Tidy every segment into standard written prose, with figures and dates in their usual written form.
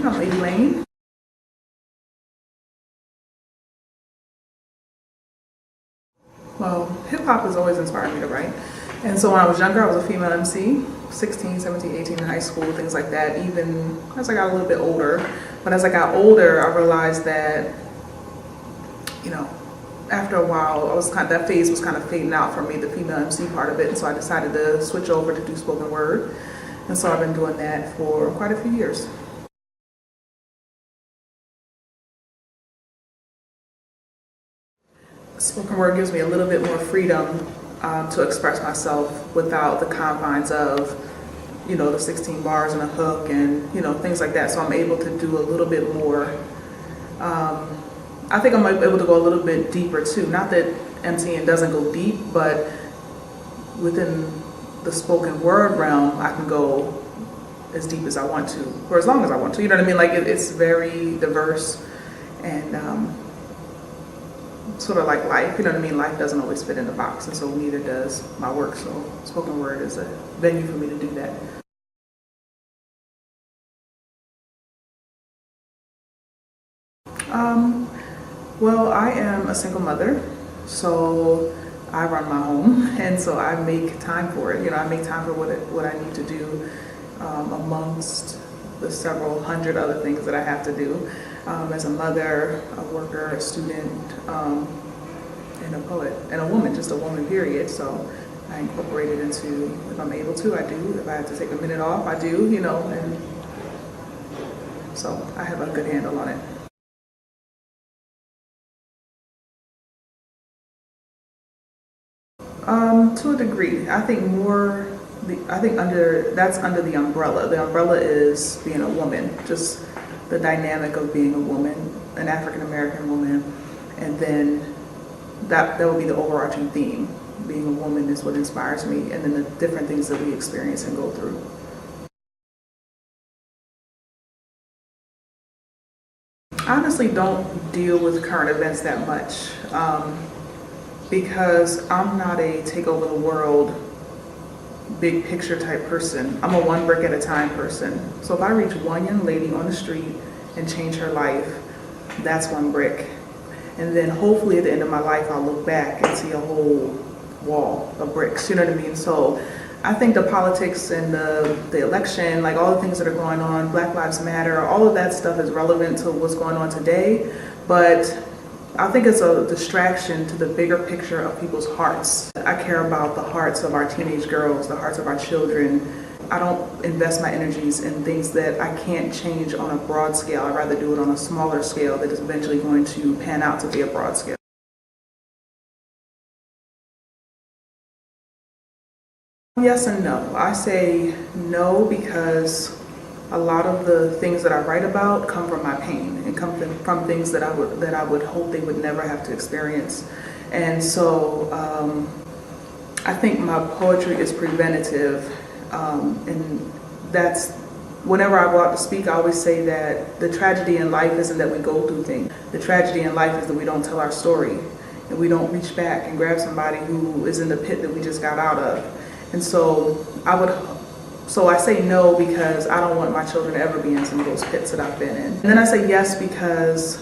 I'm Lady Lane. Well, hip hop has always inspired me to write. And so when I was younger, I was a female MC, 16, 17, 18 in high school, things like that, even as I got a little bit older. But as I got older, I realized that, you know, after a while, that phase was kind of fading out for me, the female MC part of it. And so I decided to switch over to do spoken word. And so I've been doing that for quite a few years. Spoken word gives me a little bit more freedom to express myself without the confines of, the 16 bars and a hook and, things like that. So I'm able to do a little bit more. I think I'm able to go a little bit deeper too. Not that MCing doesn't go deep, but within the spoken word realm, I can go as deep as I want to, or as long as I want to. You know what I mean? Like it's very diverse and sort of like life. You know what I mean? Life doesn't always fit in the box, and so neither does my work. So spoken word is a venue for me to do that. Well, I am a single mother, so I run my home, and so I make time for it. I make time for what I need to do amongst the several hundred other things that I have to do as a mother, a worker, a student, and a poet, and a woman, just a woman, period. So I incorporate it into, if I'm able to, I do. If I have to take a minute off, I do, and so I have a good handle on it. To a degree, I think that's under the umbrella. The umbrella is being a woman, just the dynamic of being a woman, an African American woman, and then that would be the overarching theme. Being a woman is what inspires me, and then the different things that we experience and go through. I honestly don't deal with current events that much. Because I'm not a take over the world, big picture type person. I'm a one brick at a time person. So if I reach one young lady on the street and change her life, that's one brick. And then hopefully at the end of my life, I'll look back and see a whole wall of bricks, you know what I mean? So I think the politics and the election, like all the things that are going on, Black Lives Matter, all of that stuff is relevant to what's going on today. But I think it's a distraction to the bigger picture of people's hearts. I care about the hearts of our teenage girls, the hearts of our children. I don't invest my energies in things that I can't change on a broad scale. I'd rather do it on a smaller scale that is eventually going to pan out to be a broad scale. Yes and no. I say no because a lot of the things that I write about come from my pain and come from things that I would hope they would never have to experience. And so I think my poetry is preventative, and that's whenever I go out to speak, I always say that the tragedy in life isn't that we go through things. The tragedy in life is that we don't tell our story and we don't reach back and grab somebody who is in the pit that we just got out of. And so I say no because I don't want my children to ever be in some of those pits that I've been in. And then I say yes because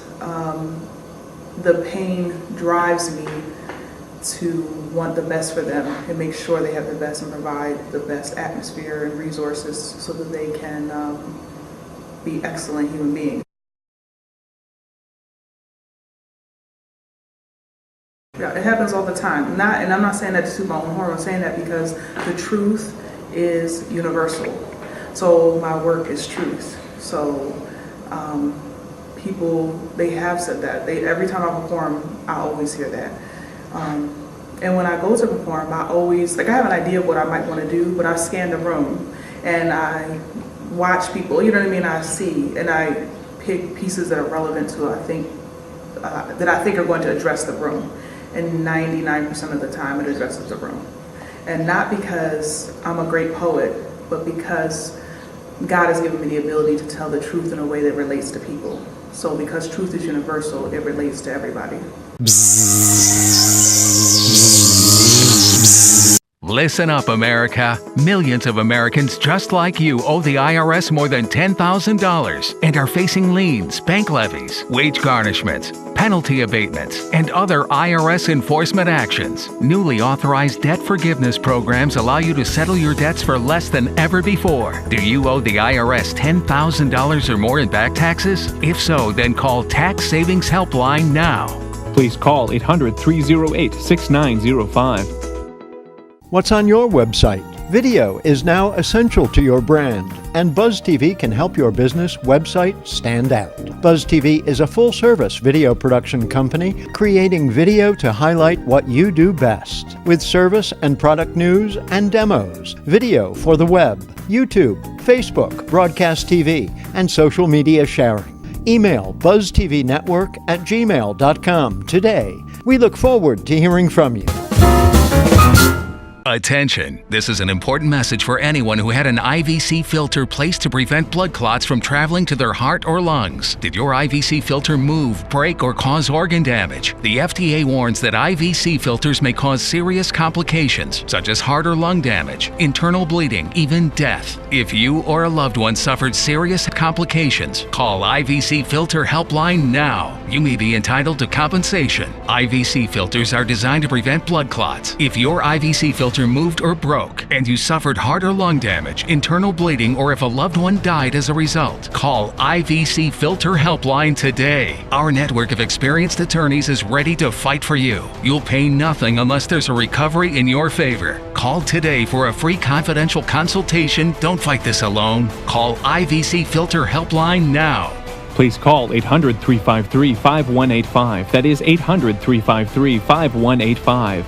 the pain drives me to want the best for them and make sure they have the best and provide the best atmosphere and resources so that they can be excellent human beings. Yeah, it happens all the time. And I'm not saying that to toot my own horn. I'm saying that because the truth is universal. So my work is truth. So people, they have said that. Every time I perform, I always hear that. And when I go to perform, I have an idea of what I might want to do, but I scan the room and I watch people, you know what I mean? I see and I pick pieces that are relevant to, that I think are going to address the room. And 99% of the time it addresses the room. And not because I'm a great poet, but because God has given me the ability to tell the truth in a way that relates to people. So because truth is universal, it relates to everybody. Listen up, America. Millions of Americans just like you owe the IRS more than $10,000 and are facing liens, bank levies, wage garnishments, penalty abatements, and other IRS enforcement actions. Newly authorized debt forgiveness programs allow you to settle your debts for less than ever before. Do you owe the IRS $10,000 or more in back taxes? If so, then call Tax Savings Helpline now. Please call 800-308-6905. What's on your website? Video is now essential to your brand, and Buzz TV can help your business website stand out. Buzz TV is a full-service video production company creating video to highlight what you do best, with service and product news and demos, video for the web, YouTube, Facebook, broadcast TV, and social media sharing. Email buzztvnetwork@gmail.com today. We look forward to hearing from you. Attention! This is an important message for anyone who had an IVC filter placed to prevent blood clots from traveling to their heart or lungs. Did your IVC filter move, break, or cause organ damage? The FDA warns that IVC filters may cause serious complications, such as heart or lung damage, internal bleeding, even death. If you or a loved one suffered serious complications, call IVC Filter Helpline now. You may be entitled to compensation. IVC filters are designed to prevent blood clots. If your IVC filter moved or broke, and you suffered heart or lung damage, internal bleeding, or if a loved one died as a result, call IVC Filter Helpline today. Our network of experienced attorneys is ready to fight for you. You'll pay nothing unless there's a recovery in your favor. Call today for a free confidential consultation. Don't fight this alone. Call IVC Filter Helpline now. Please call 800-353-5185. That is 800-353-5185.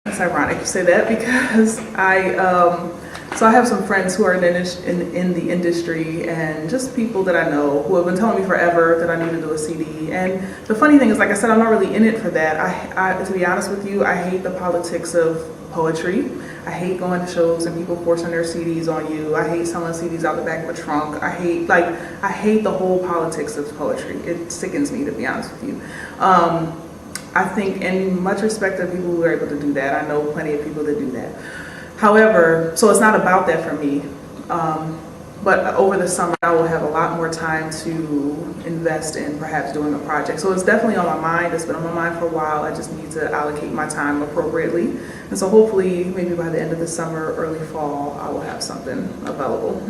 It's ironic you say that because so I have some friends who are in the industry, and just people that I know who have been telling me forever that I need to do a CD. And the funny thing is, like I said, I'm not really in it for that. I to be honest with you, I hate the politics of poetry. I hate going to shows and people forcing their CDs on you. I hate selling CDs out the back of a trunk. I hate the whole politics of poetry. It sickens me, to be honest with you. I think in much respect of people who are able to do that. I know plenty of people that do that. However, so it's not about that for me. But over the summer, I will have a lot more time to invest in perhaps doing a project. So it's definitely on my mind. It's been on my mind for a while. I just need to allocate my time appropriately. And so hopefully, maybe by the end of the summer, early fall, I will have something available.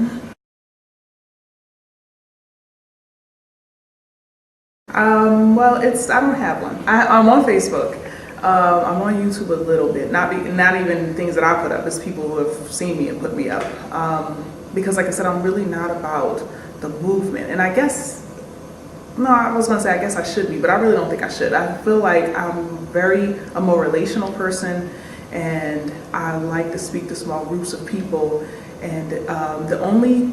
Well, I don't have one. I'm on Facebook. I'm on YouTube a little bit. Not even things that I put up. It's people who have seen me and put me up. Because like I said, I'm really not about the movement. And I guess, no, I was gonna say I guess I should be, but I really don't think I should. I feel like I'm a more relational person, and I like to speak to small groups of people. And the only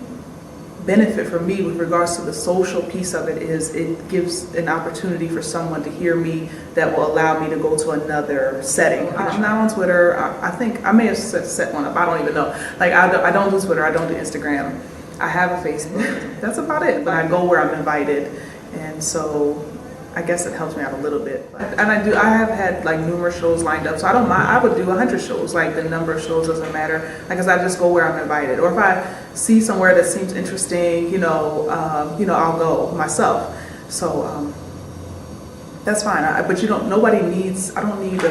benefit for me with regards to the social piece of it is it gives an opportunity for someone to hear me that will allow me to go to another setting. I'm not on Twitter. I think I may have set one up. I don't even know. Like I don't do Twitter. I don't do Instagram. I have a Facebook. That's about it. But I go where I'm invited, and so I guess it helps me out a little bit. And I have had like numerous shows lined up, so I don't mind. I would do 100 shows. Like the number of shows doesn't matter. Like I just go where I'm invited, or if I see somewhere that seems interesting, I'll go myself. So that's fine. But nobody needs. I don't need.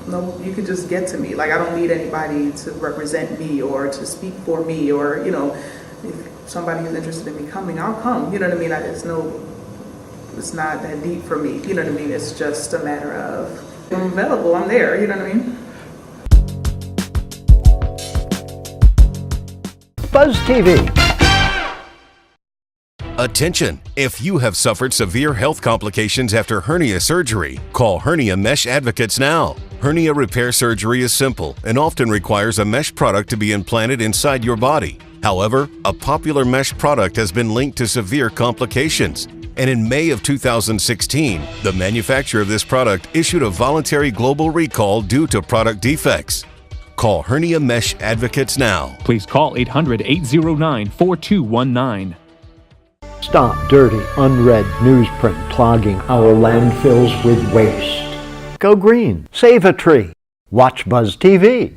No, you can just get to me. Like I don't need anybody to represent me or to speak for me, or if somebody is interested in me coming, I'll come. You know what I mean? It's not that deep for me, you know what I mean? It's just a matter of I'm available, I'm there, you know what I mean? Buzz TV. Attention! If you have suffered severe health complications after hernia surgery, call Hernia Mesh Advocates now. Hernia repair surgery is simple and often requires a mesh product to be implanted inside your body. However, a popular mesh product has been linked to severe complications. And in May of 2016, the manufacturer of this product issued a voluntary global recall due to product defects. Call Hernia Mesh Advocates now. Please call 800-809-4219. Stop dirty, unread newsprint clogging our landfills with waste. Go green. Save a tree. Watch Buzz TV.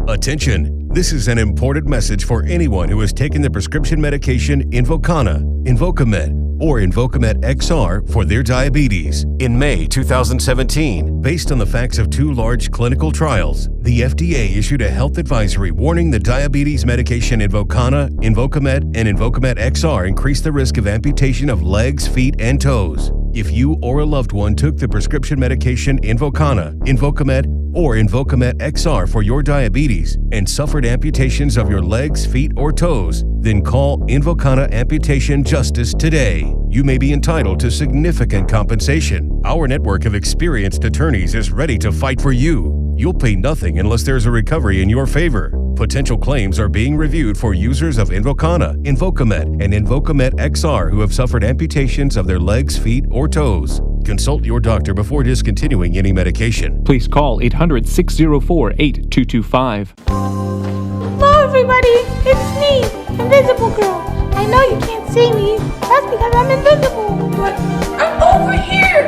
Attention! This is an important message for anyone who has taken the prescription medication Invokana, Invokamet, or Invokamet XR for their diabetes. In May 2017, based on the facts of 2 large clinical trials, the FDA issued a health advisory warning the diabetes medication Invokana, Invokamet, and Invokamet XR increase the risk of amputation of legs, feet, and toes. If you or a loved one took the prescription medication Invokana, Invokamet, or Invokamet XR for your diabetes and suffered amputations of your legs, feet, or toes, then call Invokana Amputation Justice today. You may be entitled to significant compensation. Our network of experienced attorneys is ready to fight for you. You'll pay nothing unless there's a recovery in your favor. Potential claims are being reviewed for users of Invokana, Invokamet, and Invokamet XR who have suffered amputations of their legs, feet, or toes. Consult your doctor before discontinuing any medication. Please call 800-604-8225. Hello everybody, it's me, Invisible Girl. I know you can't see me, that's because I'm invisible. But I'm over here,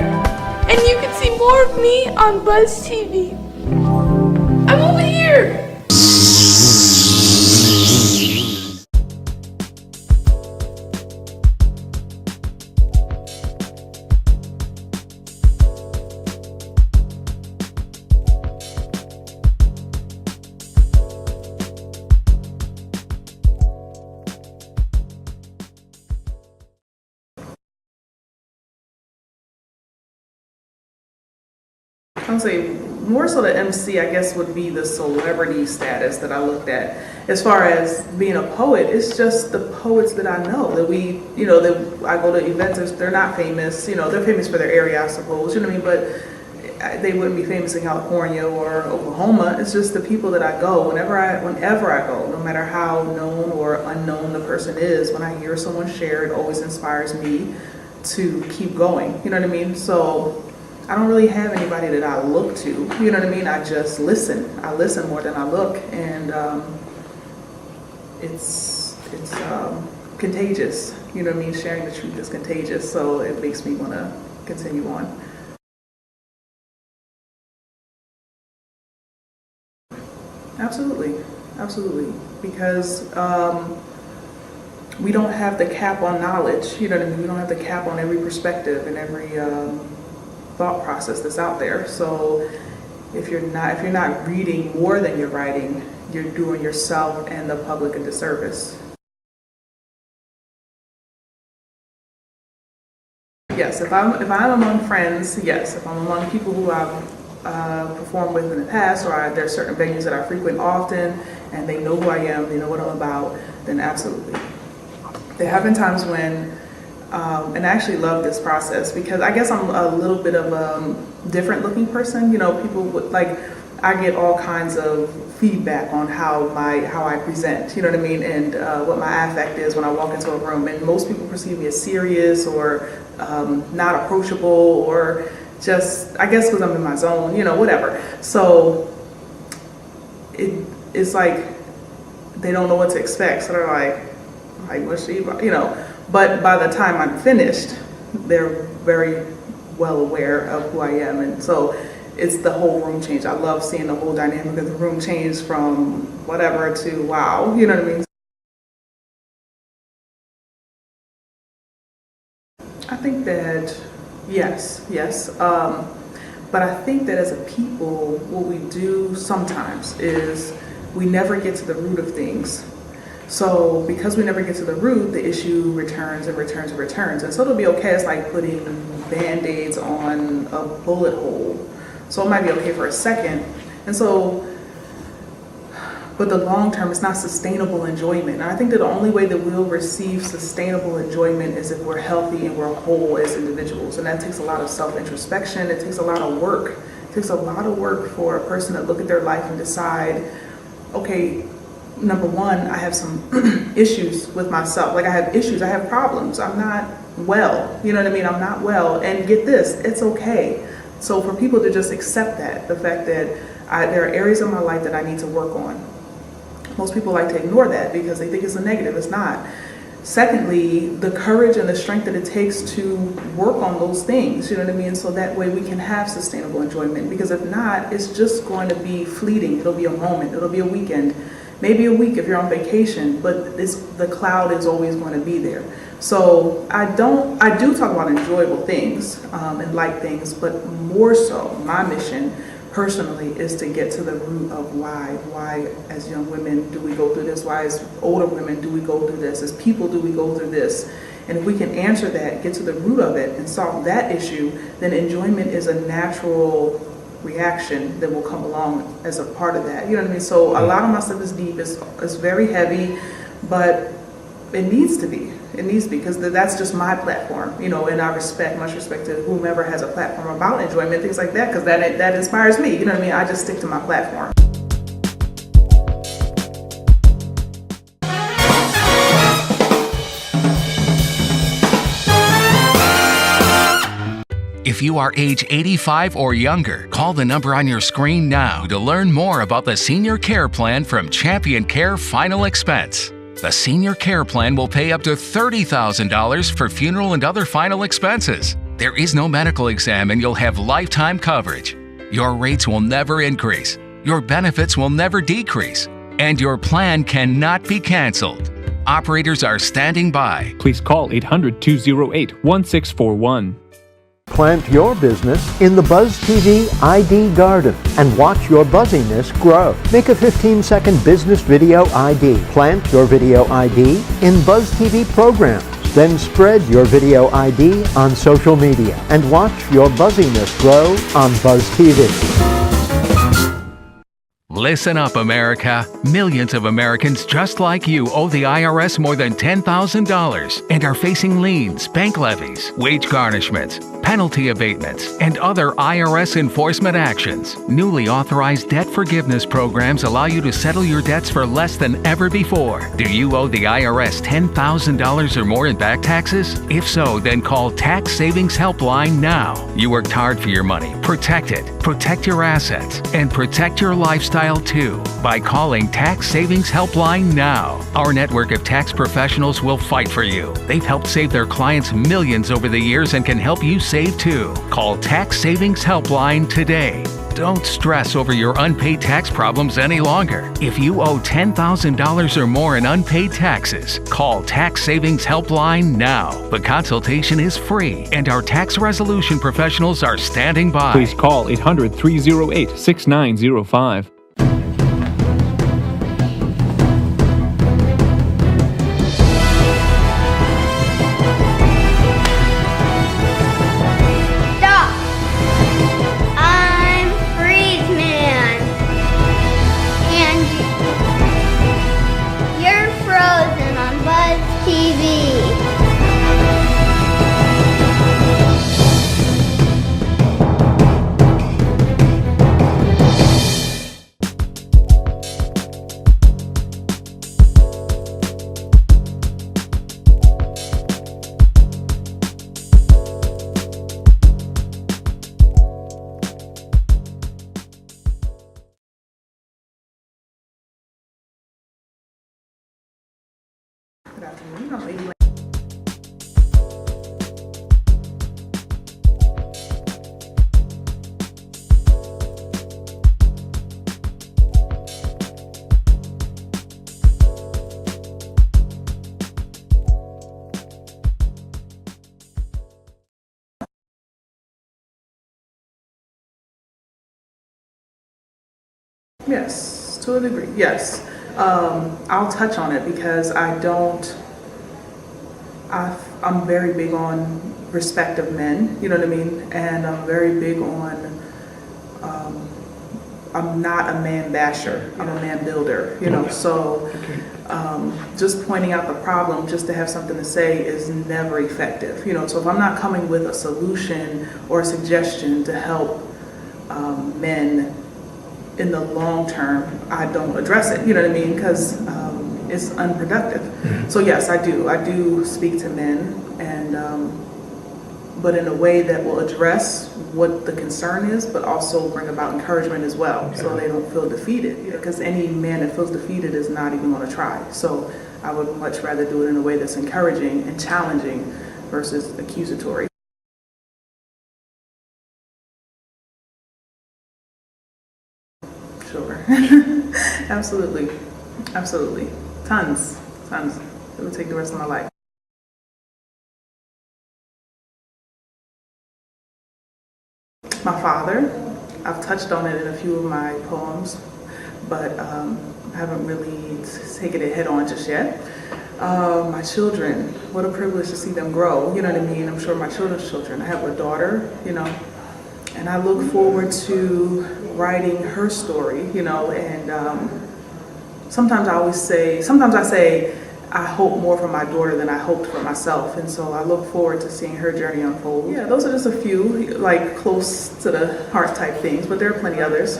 and you can see more of me on Buzz TV. I'm over here. I would say more so the MC, I guess, would be the celebrity status that I looked at. As far as being a poet, it's just the poets that I know that that I go to events. They're not famous, they're famous for their area, I suppose, you know what I mean? But they wouldn't be famous in California or Oklahoma. It's just the people that I go, whenever I go, no matter how known or unknown the person is, when I hear someone share, it always inspires me to keep going, you know what I mean? So I don't really have anybody that I look to, you know what I mean? I just listen. I listen more than I look, and it's contagious, you know what I mean? Sharing the truth is contagious, so it makes me want to continue on. Absolutely, absolutely, because we don't have the cap on knowledge, you know what I mean? We don't have the cap on every perspective and every thought process that's out there. So if you're not reading more than you're writing, you're doing yourself and the public a disservice. Yes, if I'm among friends, yes. If I'm among people who I've performed with in the past, or there are certain venues that I frequent often, and they know who I am, they know what I'm about, then absolutely. There have been times when, and I actually love this process because I guess I'm a little bit of a different looking person. You know, people would I get all kinds of feedback on how I present, you know what I mean, and what my affect is when I walk into a room. And most people perceive me as serious or not approachable, or just, I guess because I'm in my zone, you know, whatever. So it's like they don't know what to expect. So they're like, what's she about? You know, but by the time I'm finished, they're very well aware of who I am. And so it's the whole room change. I love seeing the whole dynamic of the room change from whatever to wow, you know what I mean? I think that, yes. But I think that as a people, what we do sometimes is we never get to the root of things. So because we never get to the root, the issue returns and returns and returns. And so it'll be okay. It's like putting Band-Aids on a bullet hole. So it might be okay for a second. And so, but the long term, it's not sustainable enjoyment. And I think that the only way that we'll receive sustainable enjoyment is if we're healthy and we're whole as individuals. And that takes a lot of self-introspection. It takes a lot of work. It takes a lot of work for a person to look at their life and decide, okay, number one, I have some issues with myself. Like I have issues, I have problems. I'm not well, you know what I mean? I'm not well. And get this, it's okay. So for people to just accept that, the fact that there are areas of my life that I need to work on. Most people like to ignore that because they think it's a negative. It's not. Secondly, the courage and the strength that it takes to work on those things, you know what I mean? So that way we can have sustainable enjoyment, because if not, it's just going to be fleeting. It'll be a moment, it'll be a weekend, maybe a week if you're on vacation, but the cloud is always going to be there. So I do talk about enjoyable things and light things, but more so my mission personally is to get to the root of why as young women do we go through this, why as older women do we go through this, as people do we go through this. And if we can answer that, get to the root of it and solve that issue, then enjoyment is a natural reaction that will come along as a part of that. You know what I mean? So a lot of my stuff is deep, it's very heavy, but it needs to be. It needs to be, because that's just my platform, you know, and I much respect to whomever has a platform about enjoyment, things like that, because that inspires me, you know what I mean? I just stick to my platform. If you are age 85 or younger, call the number on your screen now to learn more about the Senior Care Plan from Champion Care Final Expense. The Senior Care Plan will pay up to $30,000 for funeral and other final expenses. There is no medical exam and you'll have lifetime coverage. Your rates will never increase. Your benefits will never decrease. And your plan cannot be canceled. Operators are standing by. Please call 800-208-1641. Plant your business in the Buzz TV ID Garden and watch your buzziness grow. Make a 15-second business video ID. Plant your video ID in Buzz TV programs. Then spread your video ID on social media and watch your buzziness grow on Buzz TV. Listen up, America. Millions of Americans just like you owe the IRS more than $10,000 and are facing liens, bank levies, wage garnishments, penalty abatements, and other IRS enforcement actions. Newly authorized debt forgiveness programs allow you to settle your debts for less than ever before. Do you owe the IRS $10,000 or more in back taxes? If so, then call Tax Savings Helpline now. You worked hard for your money. Protect it, protect your assets, and protect your lifestyle too by calling Tax Savings Helpline now. Our network of tax professionals will fight for you. They've helped save their clients millions over the years and can help you save too. Call Tax Savings Helpline today. Don't stress over your unpaid tax problems any longer. If you owe $10,000 or more in unpaid taxes, call Tax Savings Helpline now. The consultation is free, and our tax resolution professionals are standing by. Please call 800-308-6905. Stop! I'm Freeze Man. And you're frozen on Buzz TV. Good afternoon. I'm Lady Lane. Yes, to a degree, yes. I'll touch on it because I'm very big on respect of men, you know what I mean? And I'm very big on, I'm not a man basher, I'm a man builder, you know? So just pointing out the problem just to have something to say is never effective, you know? So if I'm not coming with a solution or a suggestion to help men in the long term, I don't address it, you know what I mean? Because it's unproductive. So yes, I do speak to men, and but in a way that will address what the concern is, but also bring about encouragement as well, so they don't feel defeated. Because any man that feels defeated is not even going to try. So I would much rather do it in a way that's encouraging and challenging versus accusatory. Sure. Absolutely. Absolutely. Tons. It would take the rest of my life. My father, I've touched on it in a few of my poems, but I haven't really taken it head on just yet. My children, what a privilege to see them grow, you know what I mean? I'm sure my children's children. I have a daughter, you know, and I look forward to writing her story, you know, and sometimes I say, I hope more for my daughter than I hoped for myself. And so I look forward to seeing her journey unfold. Yeah, those are just a few, like, close to the heart type things, but there are plenty others.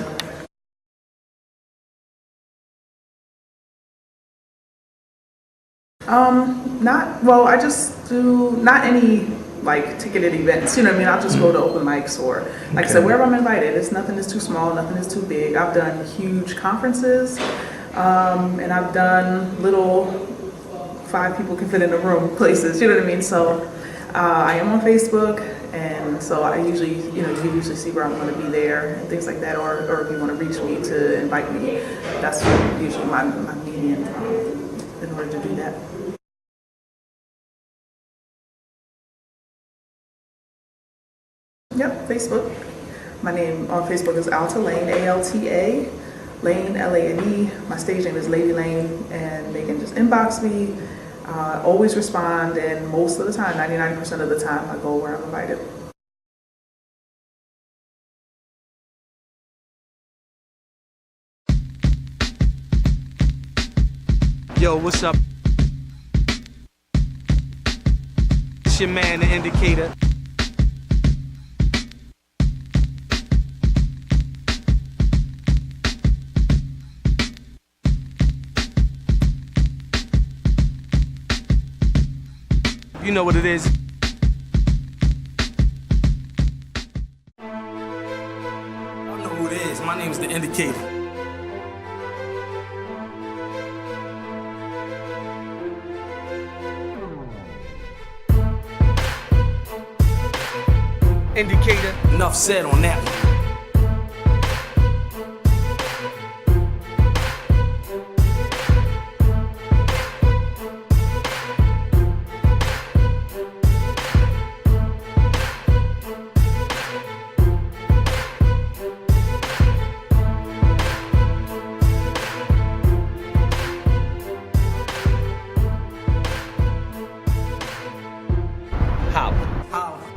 I just do not any like ticketed events, you know what I mean? I'll just go to open mics or, like I said, wherever I'm invited. Nothing is too small, nothing is too big. I've done huge conferences, and I've done little 5 people can fit in a room places, you know what I mean? So I am on Facebook, and so I usually, you usually see where I'm going to be there and things like that, or if you want to reach me to invite me, that's usually my medium in order to do that. Yep, Facebook. My name on Facebook is Alta Lane, A-L-T-A, Lane, L-A-N-E. My stage name is Lady Lane, and they can just inbox me. Always respond, and most of the time, 99% of the time, I go where I'm invited. Yo, what's up? It's your man, the Indicator. You know what it is. I know who it is. My name's the Indicator. Indicator. Enough said on that one.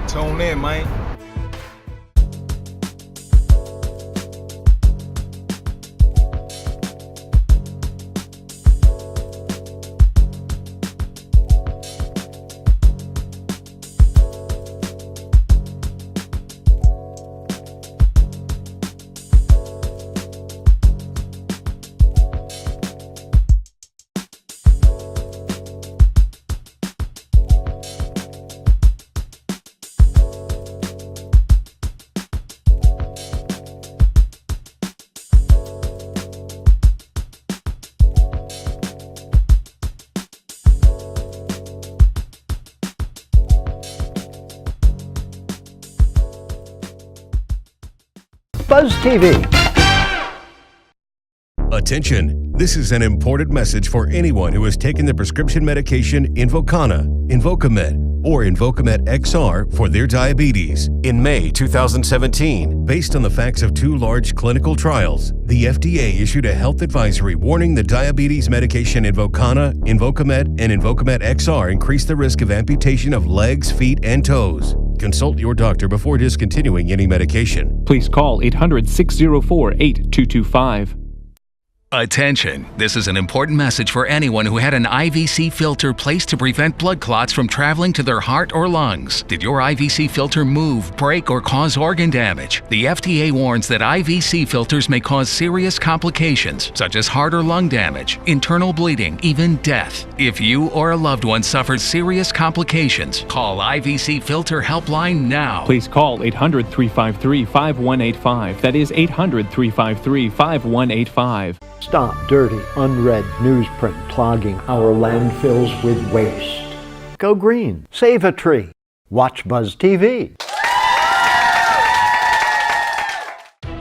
Tune in, man. Buzz TV. Attention! This is an important message for anyone who has taken the prescription medication Invokana, Invokamet, or Invokamet XR for their diabetes. In May 2017, based on the facts of 2 large clinical trials, the FDA issued a health advisory warning the diabetes medication Invokana, Invokamet, and Invokamet XR increase the risk of amputation of legs, feet, and toes. Consult your doctor before discontinuing any medication. Please call 800-604-8225. Attention! This is an important message for anyone who had an IVC filter placed to prevent blood clots from traveling to their heart or lungs. Did your IVC filter move, break, or cause organ damage? The FDA warns that IVC filters may cause serious complications, such as heart or lung damage, internal bleeding, even death. If you or a loved one suffered serious complications, call IVC Filter Helpline now. Please call 800-353-5185. That is 800-353-5185. Stop dirty, unread newsprint clogging our landfills with waste. Go green. Save a tree. Watch Buzz TV.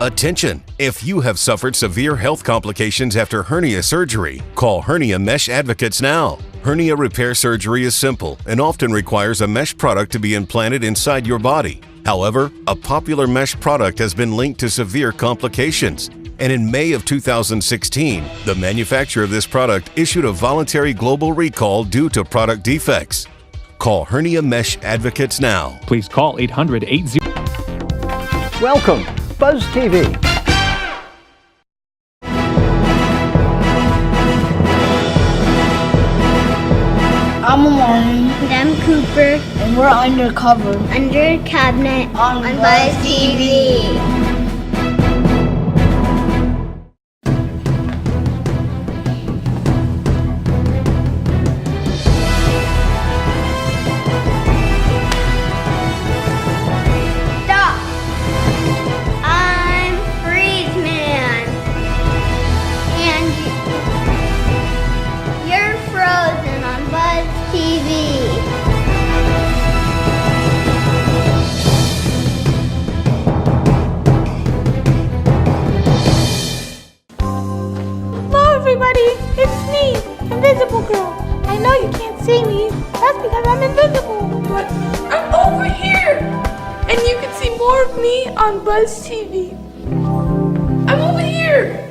Attention! If you have suffered severe health complications after hernia surgery, call Hernia Mesh Advocates now. Hernia repair surgery is simple and often requires a mesh product to be implanted inside your body. However, a popular mesh product has been linked to severe complications. And in May of 2016, the manufacturer of this product issued a voluntary global recall due to product defects. Call Hernia Mesh Advocates now. Please call 800-80. Welcome, Buzz TV. I'm Amari. And I'm Cooper. And we're undercover. Under cabinet On Buzz TV. Stop! I'm Freeze Man. And you're frozen on Buzz TV. Hello, everybody. It's me, Invisible Girl. I know you can't see me. That's because I'm invisible. But I'm over here. And you can see more of me on Buzz TV. I'm over here.